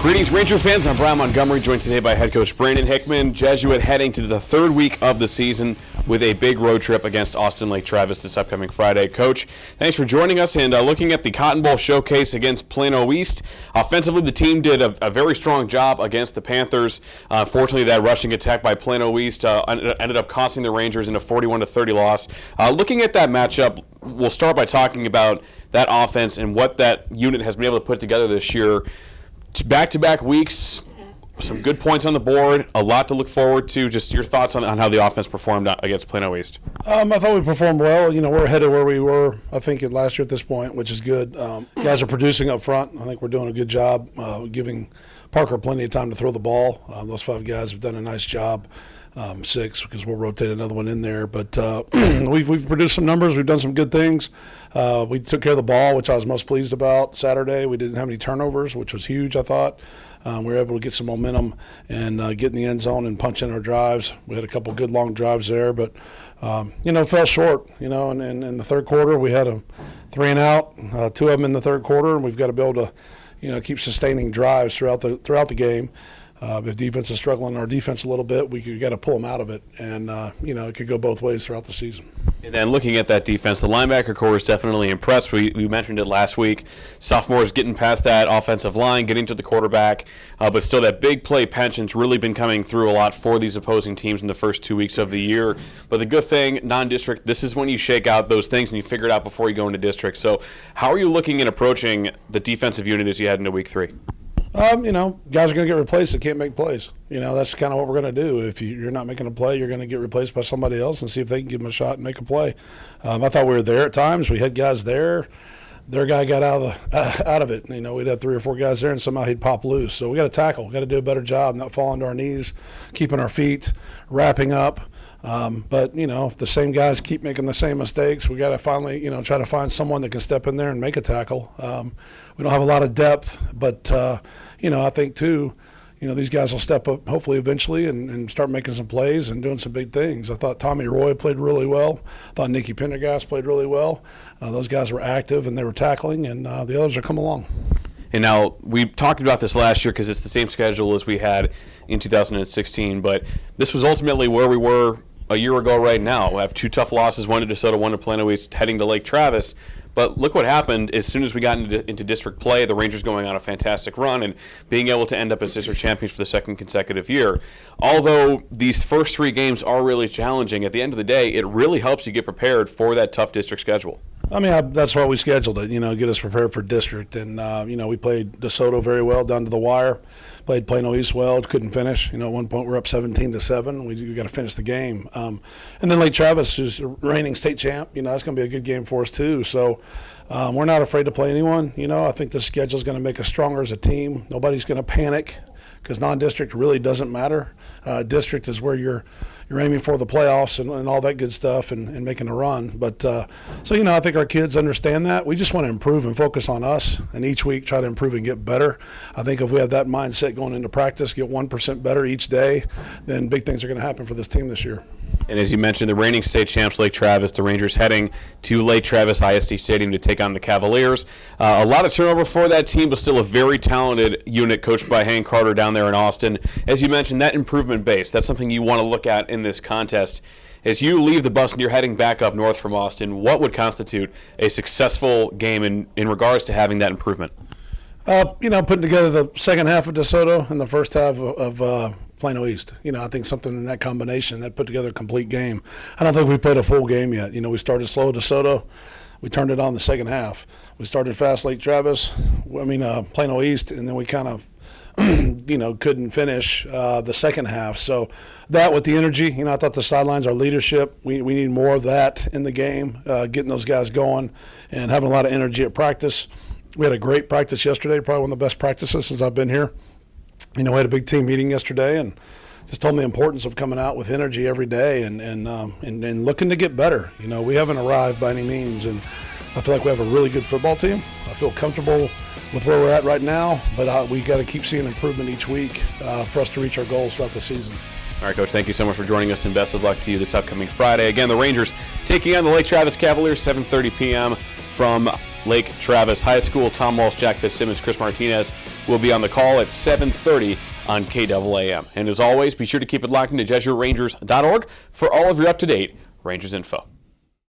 Greetings, Ranger fans. I'm Bryan Montgomery, joined today by head coach Brandon Hickman. Jesuit heading to the third week of the season with a big road trip against Austin Lake Travis this upcoming Friday. Coach, thanks for joining us and looking at the Cotton Bowl showcase against Plano East. Offensively, the team did a very strong job against the Panthers. Fortunately, that rushing attack by Plano East ended up costing the Rangers in a 41-30 loss. Looking at that matchup, we'll start by talking about that offense and what that unit has been able to put together this year. Back-to-back weeks, some good points on the board, a lot to look forward to. Just your thoughts on how the offense performed against Plano East. I thought we performed well. We're ahead of where we were, I think, last year at this point, which is good. Guys are producing up front. I think we're doing a good job giving Parker plenty of time to throw the ball. Those 5 guys have done a nice job. 6, because we'll rotate another one in there. But we've produced some numbers. We've done some good things. We took care of the ball, which I was most pleased about Saturday. We didn't have any turnovers, which was huge, I thought. We were able to get some momentum and get in the end zone and punch in our drives. We had a couple good long drives there, but, fell short. In the third quarter, we had a 3 and out, 2 of them in the third quarter, and we've got to be able to, keep sustaining drives throughout the game. If defense is struggling our defense a little bit, we got to pull them out of it. And, it could go both ways throughout the season. And then looking at that defense, the linebacker core is definitely impressed. We mentioned it last week. Sophomores getting past that offensive line, getting to the quarterback. But still, that big play pension's really been coming through a lot for these opposing teams in the first 2 weeks of the year. But the good thing, non-district, this is when you shake out those things and you figure it out before you go into district. So how are you looking and approaching the defensive unit as you head into week 3? Guys are going to get replaced that can't make plays. That's kind of what we're going to do. If you're not making a play, you're going to get replaced by somebody else and see if they can give them a shot and make a play. I thought we were there at times. We had guys there. Their guy got out of it. We'd have 3 or 4 guys there, and somehow he'd pop loose. So we got to tackle. We got to do a better job, not falling to our knees, keeping our feet, wrapping up. But if the same guys keep making the same mistakes, we got to finally, try to find someone that can step in there and make a tackle. We don't have a lot of depth, but, I think, too, these guys will step up hopefully eventually and start making some plays and doing some big things. I thought Tommy Roy played really well. I thought Nicky Pendergast played really well. Those guys were active and they were tackling, and the others are coming along. And now, we talked about this last year because it's the same schedule as we had in 2016, but this was ultimately where we were a year ago right now. We have 2 tough losses, one to DeSoto, one to Plano East, heading to Lake Travis. But look what happened as soon as we got into district play, the Rangers going on a fantastic run and being able to end up as district champions for the 2nd consecutive year. Although these first 3 games are really challenging, at the end of the day, it really helps you get prepared for that tough district schedule. That's why we scheduled it, get us prepared for district. And, we played DeSoto very well down to the wire, played Plano East well, couldn't finish. At one point we're up 17-7. We got to finish the game. And then Lake Travis, who's a reigning state champ, that's going to be a good game for us too. So we're not afraid to play anyone. I think the schedule is going to make us stronger as a team. Nobody's going to panic because non-district really doesn't matter. District is where you're aiming for the playoffs and all that good stuff and making a run. But, I think our kids understand that. We just want to improve and focus on us and each week try to improve and get better. I think if we have that mindset going into practice, get 1% better each day, then big things are going to happen for this team this year. And as you mentioned, the reigning state champs, Lake Travis, the Rangers heading to Lake Travis ISD Stadium to take on the Cavaliers. A lot of turnover for that team, but still a very talented unit coached by Hank Carter down there in Austin. As you mentioned, that improvement base, that's something you want to look at in this contest. As you leave the bus and you're heading back up north from Austin, what would constitute a successful game in regards to having that improvement? Putting together the second half of DeSoto and the first half of Plano East. I think something in that combination that put together a complete game. I don't think we played a full game yet. We started slow DeSoto. We turned it on the second half. We started fast Lake Travis, Plano East, and then we kind of couldn't finish the second half. So that with the energy, I thought the sidelines, our leadership, we need more of that in the game, getting those guys going and having a lot of energy at practice. We had a great practice yesterday, probably one of the best practices since I've been here. We had a big team meeting yesterday and just told me the importance of coming out with energy every day and looking to get better. We haven't arrived by any means, and I feel like we have a really good football team. I feel comfortable with where we're at right now, but we got to keep seeing improvement each week for us to reach our goals throughout the season. All right, Coach, thank you so much for joining us, and best of luck to you this upcoming Friday. Again, the Rangers taking on the Lake Travis Cavaliers, 7:30 p.m. from Lake Travis High School. Tom Walsh, Jack Fitzsimmons, Chris Martinez will be on the call at 7:30 on KAAM. And as always, be sure to keep it locked into JesuitRangers.org for all of your up-to-date Rangers info.